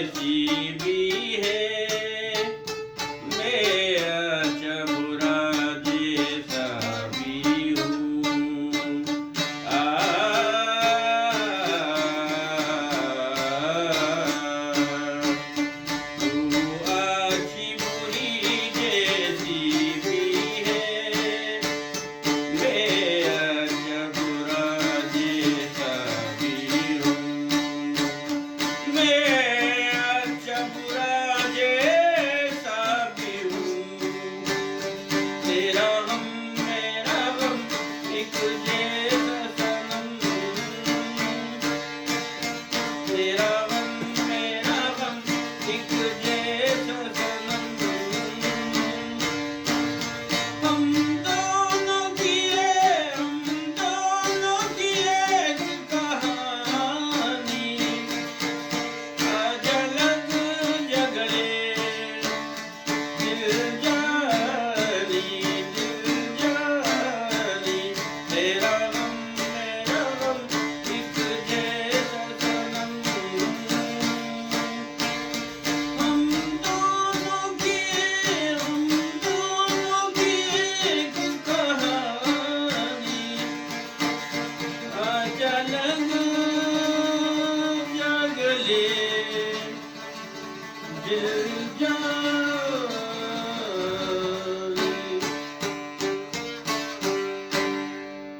जैसी भी है, मैं अच्छा बुरा जैसा भी हूँ। आ, तू अच्छी बुरी जैसी भी है, मैं अच्छा बुरा जैसा भी हूँ। मैं अच्छा बुरा जैसा भी हूँ। तेरा हम मेरा गम एक जैसा सनम, तेरा गम मेरा गम एक जैसा सनम। हम दोनों की एक कहानी, आज अलग झगड़े दिल जानी, तेरा गम मेरा गम एक जैसा सनम। हम दोनों की एक कहानी, आज अलग